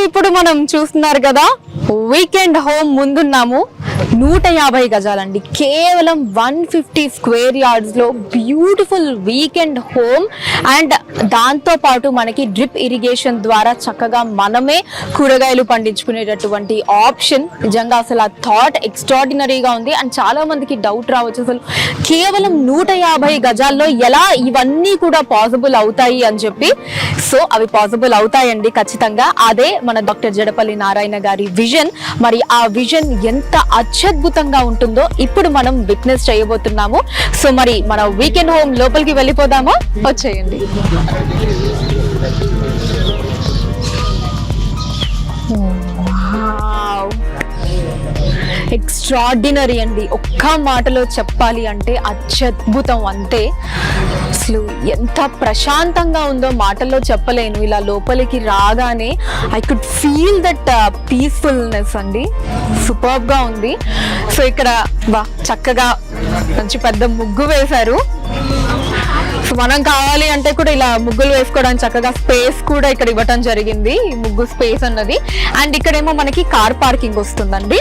ఇప్పుడు మనం చూస్తున్నారు కదా వీకెండ్ హోమ్ ముందున్నాము. 150 గజాలండి, కేవలం 150 స్క్వేర్ యార్డ్స్ లో బ్యూటిఫుల్ వీకెండ్ హోమ్. అండ్ దాంతో పాటు మనకి డ్రిప్ ఇరిగేషన్ ద్వారా చక్కగా మనమే కూరగాయలు పండించుకునేటటువంటి ఆప్షన్. నిజంగా అసలు ఆ థాట్ ఎక్స్ట్రాడినరీగా ఉంది. అండ్ చాలా మందికి డౌట్ రావచ్చు, అసలు కేవలం 150 గజాల్లో ఎలా ఇవన్నీ కూడా పాసిబుల్ అవుతాయి అని చెప్పి. సో అవి పాసిబుల్ అవుతాయండి ఖచ్చితంగా. అదే మన డాక్టర్ జడపల్లి నారాయణ గారి విజన్. మరి ఆ విజన్ ఎంత అత్యద్భుతంగా ఉంటుందో ఇప్పుడు మనం విట్నెస్ చేయబోతున్నాము. సో మరి మన వీకెండ్ హోమ్ లోపలికి వెళ్ళిపోదామా? వచ్చేయండి. ఎక్స్ట్రాడినరీ అండి, ఒక్క మాటలో చెప్పాలి అంటే అత్యద్భుతం అంతే. అసలు ఎంత ప్రశాంతంగా ఉందో మాటల్లో చెప్పలేను. ఇలా లోపలికి రాగానే I could feel that peacefulness అండి, సూపర్బ్ గా ఉంది. సో ఇక్కడ చక్కగా మంచి పెద్ద ముగ్గు వేశారు. సో మనం కావాలి అంటే కూడా ఇలా ముగ్గులు వేసుకోవడానికి చక్కగా స్పేస్ కూడా ఇక్కడ ఇవ్వటం జరిగింది, ఈ ముగ్గు స్పేస్ అన్నది. అండ్ ఇక్కడేమో మనకి కార్ పార్కింగ్ వస్తుందండి.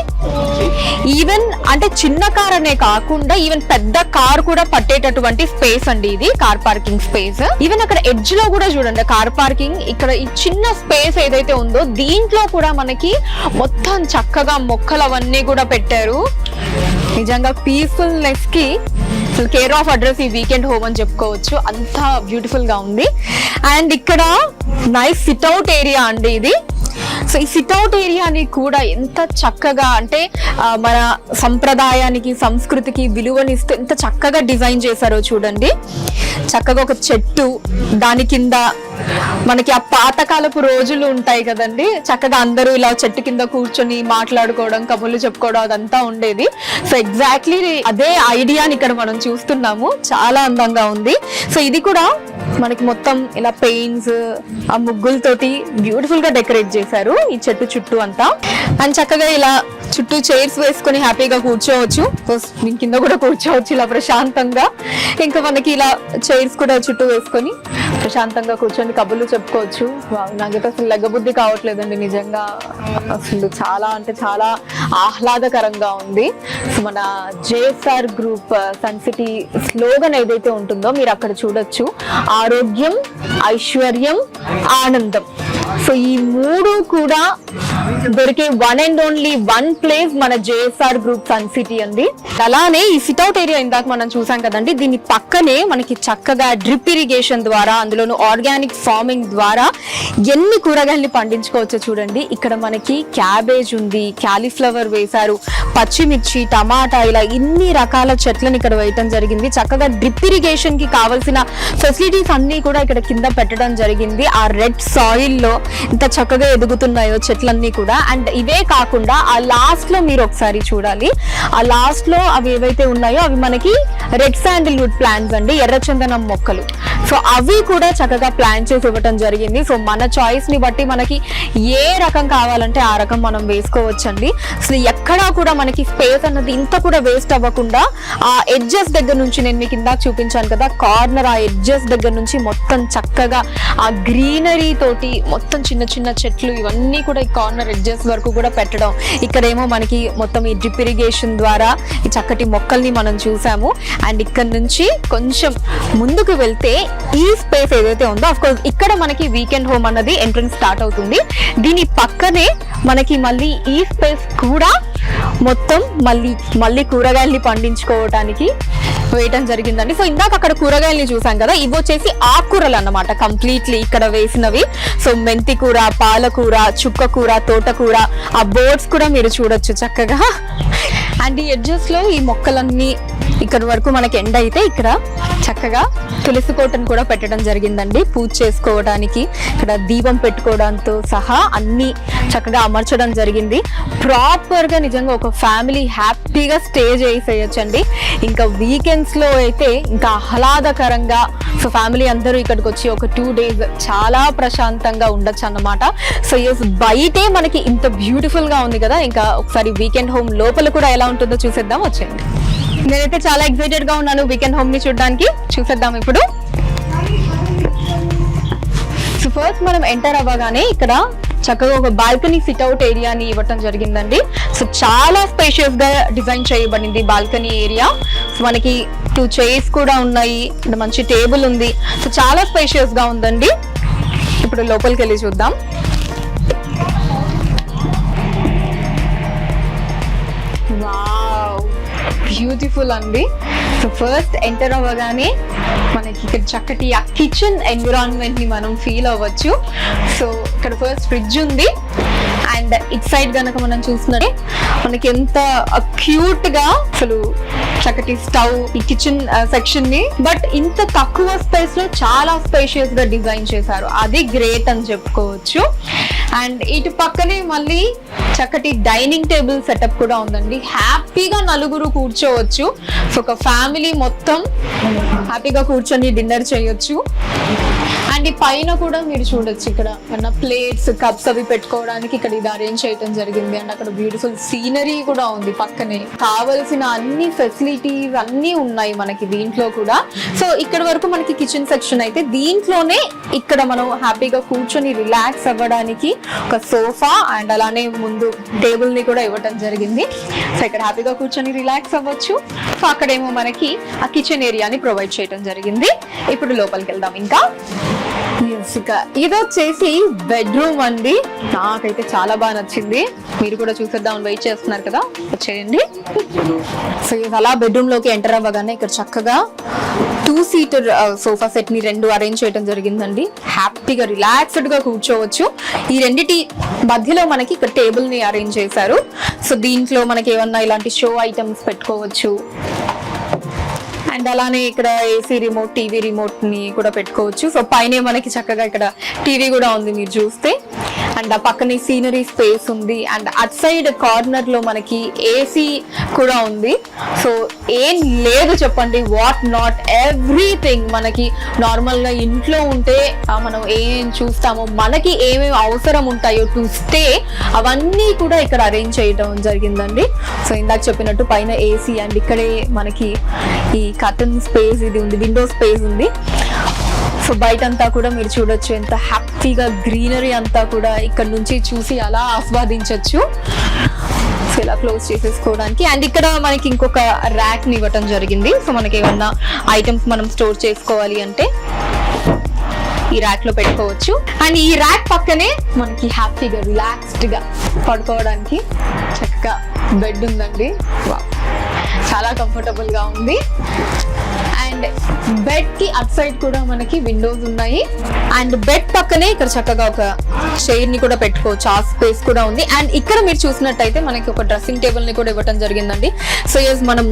ఈవెన్ అంటే చిన్న కార్ అనే కాకుండా ఈవెన్ పెద్ద కార్ కూడా పట్టేటటువంటి స్పేస్ అండి ఇది కార్ పార్కింగ్ స్పేస్. ఈవెన్ అక్కడ ఎడ్జ్ లో కూడా చూడండి కార్ పార్కింగ్. ఇక్కడ ఈ చిన్న స్పేస్ ఏదైతే ఉందో దీంట్లో కూడా మనకి మొత్తం చక్కగా మొక్కలు అవన్నీ కూడా పెట్టారు. నిజంగా పీస్ఫుల్నెస్ కి కేర్ ఆఫ్ అడ్రస్ ఈ వీకెండ్ హోమ్ అని చెప్పుకోవచ్చు, అంత బ్యూటిఫుల్ గా ఉంది. అండ్ ఇక్కడ నైస్ సిట్అవుట్ ఏరియా అండి ఇది. సో ఈ సిట్అవుట్ ఏరియాని కూడా ఎంత చక్కగా అంటే మన సంప్రదాయానికి సంస్కృతికి విలువనిస్తూ ఎంత చక్కగా డిజైన్ చేశారో చూడండి. చక్కగా ఒక చెట్టు, దాని కింద మనకి ఆ పాతకాలపు రోజులు ఉంటాయి కదండి, చక్కగా అందరూ ఇలా చెట్టు కింద కూర్చొని మాట్లాడుకోవడం, కబుర్లు చెప్పుకోవడం అదంతా ఉండేది. సో ఎగ్జాక్ట్లీ అదే ఐడియాని ఇక్కడ మనం చూస్తున్నాము, చాలా అందంగా ఉంది. సో ఇది కూడా మనకి మొత్తం ఇలా పెయింట్స్ ఆ ముగ్గులతోటి బ్యూటిఫుల్ గా డెకరేట్ చేశారు ఈ చెట్టు చుట్టూ అంతా. అండ్ చక్కగా ఇలా చుట్టూ చైర్స్ వేసుకొని హ్యాపీగా కూర్చోవచ్చు. దీని కింద కూడా కూర్చోవచ్చు ఇలా ప్రశాంతంగా. ఇంకా మనకి ఇలా చైర్స్ కూడా చుట్టూ వేసుకొని ప్రశాంతంగా కూర్చొని కబుర్లు చెప్పుకోవచ్చు. నాకైతే అసలు లెగ్గబుద్ధి కావట్లేదండి నిజంగా, అసలు చాలా అంటే చాలా ఆహ్లాదకరంగా ఉంది. సో మన JSR group Sun City slogan ఏదైతే ఉంటుందో మీరు అక్కడ చూడొచ్చు, ఆరోగ్యం, ఐశ్వర్యం, ఆనందం. సో ఈ మూడు కూడా దొరికే one and only one place మన జేఎస్ఆర్ గ్రూప్ సన్ సిటీ అండి. అలానే ఈ సిట్అవుట్ ఏరియా ఇందాక మనం చూసాం కదండి, దీని పక్కనే మనకి చక్కగా డ్రిప్ ఇరిగేషన్ ద్వారా, అందులోను ఆర్గానిక్ ఫార్మింగ్ ద్వారా ఎన్ని కూరగాయల్ని పండించుకోవచ్చో చూడండి. ఇక్కడ మనకి క్యాబేజ్ ఉంది, క్యాలీఫ్లవర్ వేశారు, పచ్చిమిర్చి, టమాటా, ఇలా ఇన్ని రకాల చెట్లను ఇక్కడ వేయటం జరిగింది. చక్కగా డ్రిప్ ఇరిగేషన్ కి కావాల్సిన ఫెసిలిటీస్ అన్ని కూడా ఇక్కడ కింద పెట్టడం జరిగింది. ఆ రెడ్ సాయిల్ లో ఇంత చక్కగా ఎదుగుతున్నాయో చెట్లన్నీ కూడా. అండ్ ఇవే కాకుండా ఆ లాస్ట్ లో మీరు ఒకసారి చూడాలి, ఆ లాస్ట్ లో అవి ఏవైతే ఉన్నాయో అవి మనకి రెడ్ శాండిల్వుడ్ ప్లాంట్స్ అండి, ఎర్రచందనం మొక్కలు. సో అవి కూడా చక్కగా ప్లాన్ చేసి ఇవ్వటం జరిగింది. సో మన చాయిస్ ని బట్టి మనకి ఏ రకం కావాలంటే ఆ రకం మనం వేసుకోవచ్చండి. అసలు ఎక్కడా కూడా మనకి స్పేస్ అన్నది ఇంత కూడా వేస్ట్ అవ్వకుండా ఆ ఎడ్జెస్ దగ్గర నుంచి, నేను మీకు ఇందాక చూపించాను కదా కార్నర్, ఆ ఎడ్జెస్ దగ్గర నుంచి మొత్తం చక్కగా ఆ గ్రీనరీ తోటి మొత్తం చిన్న చిన్న చెట్లు ఇవన్నీ కూడా ఈ కార్నర్ ఎడ్జెస్ వరకు కూడా పెట్టడం. ఇక్కడేమో మనకి మొత్తం ఈ డ్రిప్ ఇరిగేషన్ ద్వారా ఈ చక్కటి మొక్కల్ని మనం చూసాము. అండ్ ఇక్కడ నుంచి కొంచెం ముందుకు వెళ్తే ఈ స్పేస్ ఏదైతే ఉందో, అఫ్ కోర్స్ ఇక్కడ మనకి వీకెండ్ హోమ్ అన్నది ఎంట్రన్స్ స్టార్ట్ అవుతుంది. దీని పక్కనే మనకి మళ్ళీ ఈ స్పేస్ కూడా మొత్తం మళ్ళీ కూరగాయల్ని పండించుకోవడానికి వేయటం జరిగిందండి. సో ఇందాక అక్కడ కూరగాయల్ని చూసాం కదా, ఇవి వచ్చేసి ఆకుకూరలు అన్నమాట కంప్లీట్లీ ఇక్కడ వేసినవి. సో మెంతి కూర, పాలకూర, చుక్కకూర, తోటకూర, ఆ బోర్డ్స్ కూడా మీరు చూడొచ్చు చక్కగా. అండ్ ఈ ఎడ్జెస్ లో ఈ మొక్కలన్నీ ఇక్కడ వరకు మనకి ఎండ్ అయితే ఇక్కడ చక్కగా తులసి కోటను కూడా పెట్టడం జరిగిందండి పూజ చేసుకోవడానికి. ఇక్కడ దీపం పెట్టుకోవడంతో సహా అన్ని చక్కగా అమర్చడం జరిగింది. ప్రాపర్ గా నిజంగా ఒక ఫ్యామిలీ హ్యాపీగా స్టే చేసేయచ్చండి. ఇంకా వీకెండ్స్ లో అయితే ఇంకా ఆహ్లాదకరంగా సో ఫ్యామిలీ అందరూ ఇక్కడికి వచ్చి ఒక 2 days చాలా ప్రశాంతంగా ఉండొచ్చు అన్నమాట. సో ఎస్, బయటే మనకి ఇంత బ్యూటిఫుల్ గా ఉంది కదా, ఇంకా ఒకసారి వీకెండ్ హోమ్ లోపల కూడా ఎలా ఉంటుందో చూసేద్దాం, వచ్చేయండి. నేనైతే చాలా ఎక్సైటెడ్ గా ఉన్నాను వీకెండ్ హోమ్ ని చూడడానికి. చూసేద్దాం ఇప్పుడు. సో ఫస్ట్ మనం ఎంటర్ అవ్వగానే ఇక్కడ చక్కగా ఒక బాల్కనీ సిట్అవుట్ ఏరియాని ఇవ్వటం జరిగిందండి. సో చాలా స్పేషియస్ గా డిజైన్ చేయబడింది బాల్కనీ ఏరియా. సో మనకి 2 చైర్స్ కూడా ఉన్నాయి, మంచి టేబుల్ ఉంది. సో చాలా స్పేషియస్ గా ఉందండి. ఇప్పుడు లోపలికి వెళ్ళి చూద్దాం. వావ్, బ్యూటిఫుల్ అండి. సో ఫస్ట్ ఎంటర్ అవ్వగానే మనకి ఇక్కడ చక్కటి ఆ కిచెన్ ఎన్విరాన్మెంట్ ని మనం ఫీల్ అవ్వచ్చు. సో ఇక్కడ ఫస్ట్ ఫ్రిడ్జ్ ఉంది, అండ్ ఇట్ సైడ్ కనుక మనం చూసినట్టే మనకి ఎంత క్యూట్ గా అసలు చక్కటి స్టవ్ ఈ కిచెన్ సెక్షన్ ని, బట్ ఇంత తక్కువ స్పేస్ లో చాలా స్పేషియస్ గా డిజైన్ చేశారు. అది గ్రేట్ అని చెప్పుకోవచ్చు. అండ్ ఇటు పక్కనే మళ్ళీ చక్కటి డైనింగ్ టేబుల్ సెటప్ కూడా ఉందండి. హ్యాపీగా నలుగురు కూర్చోవచ్చు. సో ఒక ఫ్యామిలీ మొత్తం హ్యాపీగా కూర్చొని డిన్నర్ చేయొచ్చు. అండ్ ఈ పైన కూడా మీరు చూడొచ్చు, ఇక్కడ మన ప్లేట్స్ కప్స్ అవి పెట్టుకోవడానికి ఇక్కడ ఇది అరేంజ్ చేయడం జరిగింది. అండ్ అక్కడ బ్యూటిఫుల్ సీనరీ కూడా ఉంది పక్కనే. కావలసిన అన్ని ఫెసిలిటీస్ అన్ని ఉన్నాయి మనకి దీంట్లో కూడా. సో ఇక్కడ వరకు మనకి కిచెన్ సెక్షన్ అయితే, దీంట్లోనే ఇక్కడ మనం హ్యాపీగా కూర్చొని రిలాక్స్ అవ్వడానికి ఒక సోఫా అండ్ అలానే ముందు టేబుల్ ని కూడా ఇవ్వటం జరిగింది. సో ఇక్కడ హ్యాపీగా కూర్చొని రిలాక్స్ అవ్వచ్చు. సో అక్కడేమో మనకి ఆ కిచెన్ ఏరియాని ప్రొవైడ్ చేయడం జరిగింది. ఇప్పుడు లోపలికి వెళ్దాం. ఇంకా ఇది వచ్చేసి బెడ్రూమ్ అండి. నాకైతే చాలా బాగా నచ్చింది. మీరు కూడా చూసేద్దామని వెయిట్ చేస్తున్నారు కదా, వచ్చేయండి. సో అలా బెడ్రూమ్ లోకి ఎంటర్ అవ్వగానే ఇక్కడ చక్కగా 2 సీటర్ సోఫా సెట్ ని 2 అరేంజ్ చేయడం జరిగిందండి. హ్యాపీగా రిలాక్స్డ్ గా కూర్చోవచ్చు. ఈ రెండిటి మధ్యలో మనకి ఇక్కడ టేబుల్ ని అరేంజ్ చేశారు. సో దీంట్లో మనకి ఏమన్నా ఇలాంటి షో ఐటమ్స్ పెట్టుకోవచ్చు. అండ్ అలానే ఇక్కడ ఏసీ రిమోట్, టీవీ రిమోట్ ని కూడా పెట్టుకోవచ్చు. సో పైన మనకి చక్కగా ఇక్కడ టీవీ కూడా ఉంది మీరు చూస్తే. అండ్ ఆ పక్కనే సీనరీ స్పేస్ ఉంది. అండ్ అట్ సైడ్ కార్నర్ లో మనకి ఏసీ కూడా ఉంది. సో ఏం లేదు చెప్పండి, వాట్ నాట్ ఎవ్రీథింగ్. మనకి నార్మల్ గా ఇంట్లో ఉంటే మనం ఏం చూస్తామో, మనకి ఏమేమి అవసరం ఉంటాయో టు స్టే, అవన్నీ కూడా ఇక్కడ అరేంజ్ చేయడం జరిగిందండి. సో ఇందాక చెప్పినట్టు పైన ఏసీ, అండ్ ఇక్కడే మనకి ఈ కర్టన్ స్పేస్ ఇది ఉంది, విండో స్పేస్ ఉంది. సో బయట అంతా కూడా మీరు చూడొచ్చు, ఎంత హ్యాపీగా గ్రీనరీ అంతా కూడా ఇక్కడ నుంచి చూసి అలా ఆస్వాదించవచ్చు. సో ఇలా క్లోజ్ చేసేసుకోవడానికి. అండ్ ఇక్కడ మనకి ఇంకొక ర్యాక్ ని ఇవ్వటం జరిగింది. సో మనకి ఏమన్నా ఐటమ్స్ మనం స్టోర్ చేసుకోవాలి అంటే ఈ ర్యాక్ లో పెట్టుకోవచ్చు. అండ్ ఈ ర్యాక్ పక్కనే మనకి హ్యాపీగా రిలాక్స్డ్ గా పడుకోవడానికి చక్కగా బెడ్ ఉందండి. చాలా కంఫర్టబుల్ గా ఉంది. అండ్ బెడ్ కి అట్ సైడ్ కూడా మనకి విండోస్ ఉన్నాయి. అండ్ బెడ్ పక్కనే ఇక్కడ చక్కగా ఒక చైర్ ని కూడా పెట్టుకోవచ్చు, ఆ స్పేస్ కూడా ఉంది. అండ్ ఇక్కడ మీరు చూసినట్టయితే మనకి ఒక డ్రెస్సింగ్ టేబుల్ ని కూడా ఇవ్వడం జరిగిందండి. సో ఎస్, మనం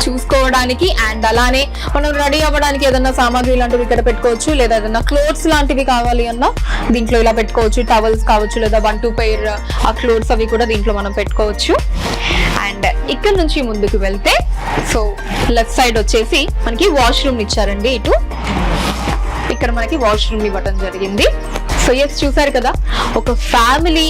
చూసుకోవడానికి అండ్ అలానే మనం రెడీ అవ్వడానికి ఏదైనా సామాగ్రి లాంటివి ఇక్కడ పెట్టుకోవచ్చు, లేదా ఏదైనా క్లోత్స్ లాంటివి కావాలి అన్నా దీంట్లో ఇలా పెట్టుకోవచ్చు. టవల్స్ కావచ్చు, లేదా 1-2 పెయిర్ ఆ క్లోత్స్ అవి కూడా దీంట్లో మనం పెట్టుకోవచ్చు. అండ్ ఇక్కడ నుంచి ముందుకు వెళ్తే సో లెఫ్ట్ సైడ్ వచ్చేసి మనకి వాష్రూమ్ ఇచ్చారండి. ఇటు ఇక్కడ మనకి వాష్రూమ్ ఇవ్వటం జరిగింది. సో ఎస్, చూసారు కదా, ఒక ఫ్యామిలీ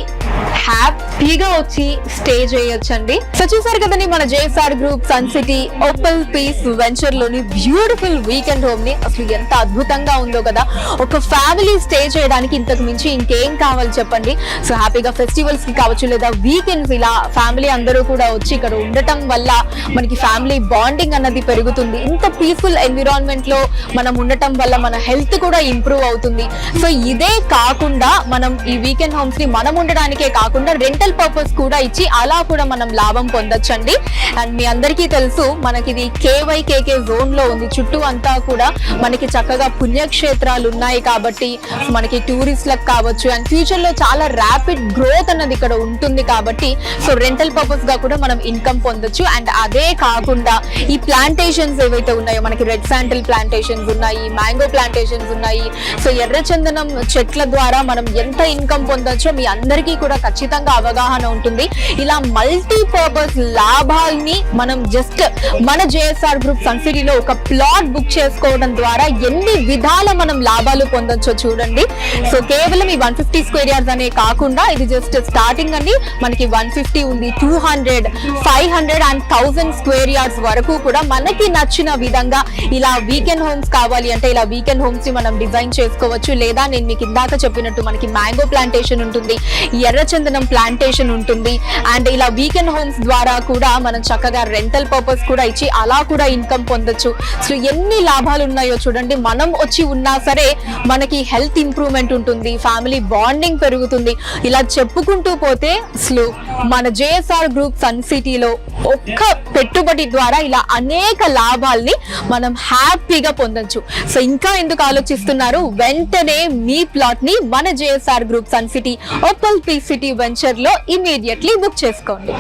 హ్యాపీగా వచ్చి స్టే చేయొచ్చండి. సో చూసారు కదండి మన JSR group Sun City Opal peace venture లోని బ్యూటిఫుల్ వీకెండ్ హోమ్ ని. అసలు ఎంత అద్భుతంగా ఉందో కదా. ఒక ఫ్యామిలీ స్టే చేయడానికి ఇంతకు మించి ఇంకేం కావాలి చెప్పండి. సో హ్యాపీగా ఫెస్టివల్స్ కి కావచ్చు, లేదా వీకెండ్స్ ఇలా ఫ్యామిలీ అందరూ కూడా వచ్చి ఇక్కడ ఉండటం వల్ల మనకి ఫ్యామిలీ బాండింగ్ అన్నది పెరుగుతుంది. ఇంత పీస్ఫుల్ ఎన్విరాన్మెంట్ లో మనం ఉండటం వల్ల మన హెల్త్ కూడా ఇంప్రూవ్ అవుతుంది. సో ఇదే కాకుండా మనం ఈ వీకెండ్ హోమ్స్ ని మనం ఉండడానికే కాకుండా రెంటల్ పర్పస్ కూడా ఇచ్చి అలా కూడా మనం లాభం పొందొచ్చండి. అండ్ మీ అందరికీ తెలుసు మనకి ఇది కేవైకేకే జోన్ లో ఉంది. చుట్టూ అంతా కూడా మనకి చక్కగా పుణ్యక్షేత్రాలు ఉన్నాయి కాబట్టి మనకి టూరిస్ట్లకు కావచ్చు, అండ్ ఫ్యూచర్ లో చాలా ర్యాపిడ్ గ్రోత్ అన్నది ఇక్కడ ఉంటుంది కాబట్టి సో రెంటల్ పర్పస్ గా కూడా మనం ఇన్కమ్ పొందొచ్చు. అండ్ అదే కాకుండా ఈ ప్లాంటేషన్స్ ఏవైతే ఉన్నాయో, మనకి రెడ్ శాండిల్ ప్లాంటేషన్స్ ఉన్నాయి, మ్యాంగో ప్లాంటేషన్స్ ఉన్నాయి. సో ఎర్రచందనం చెట్ల ద్వారా మనం ఎంత ఇన్కమ్ పొందొచ్చో మీ అందరికీ కూడా ఖచ్చితంగా అవగాహన ఉంటుంది. ఇలా మల్టీపర్పస్ లాభాల్ని మనం జస్ట్ మన జేఎస్ఆర్ గ్రూప్ సన్ సిటీలో ఒక ప్లాట్ బుక్ చేసుకోవడం ద్వారా ఎన్ని విధాల మనం లాభాలు పొందొచ్చో చూడండి. సో కేవలం ఈ 150 స్క్వేర్ యార్డ్స్ అనే కాకుండా ఇది జస్ట్ స్టార్టింగ్ అండి. మనకి 150 ఉంది, 200, 500 అండ్ 1000 స్క్వేర్ యార్డ్స్ వరకు కూడా మనకి నచ్చిన విధంగా ఇలా వీకెండ్ హోమ్స్ కావాలి అంటే ఇలా వీకెండ్ హోమ్స్ ని మనం డిజైన్ చేసుకోవచ్చు. లేదా నేను మీకు ఇందాక చెప్పినట్టు మనకి మ్యాంగో ప్లాంటేషన్ ఉంటుంది, ఎర్రచందనం ప్లాంటేషన్ ఉంటుంది, అండ్ ఇలా వీకెండ్ హోమ్స్ ద్వారా కూడా మనం చక్కగా రెంటల్ పర్పస్ కూడా ఇచ్చి అలా కూడా ఇన్కమ్ పొందొచ్చు. అసలు ఎన్ని లాభాలు ఉన్నాయో చూడండి. మనం వచ్చి ఉన్నా సరే మనకి హెల్త్ ఇంప్రూవ్మెంట్ ఉంటుంది, ఫ్యామిలీ బాండింగ్ పెరుగుతుంది. ఇలా చెప్పుకుంటూ పోతే అసలు మన జేఎస్ఆర్ గ్రూప్ సన్ సిటీలో ఒక్క పెట్టుబడి ద్వారా ఇలా అనేక లాభాల్ని మనం హ్యాపీగా పొందొచ్చు. సో ఇంకా ఎందుకు ఆలోచిస్తున్నారు? వెంటనే మీ ప్లాట్ ని మన JSR group Sun City Opal P City venture లో ఇమీడియట్లీ బుక్ చేసుకోండి.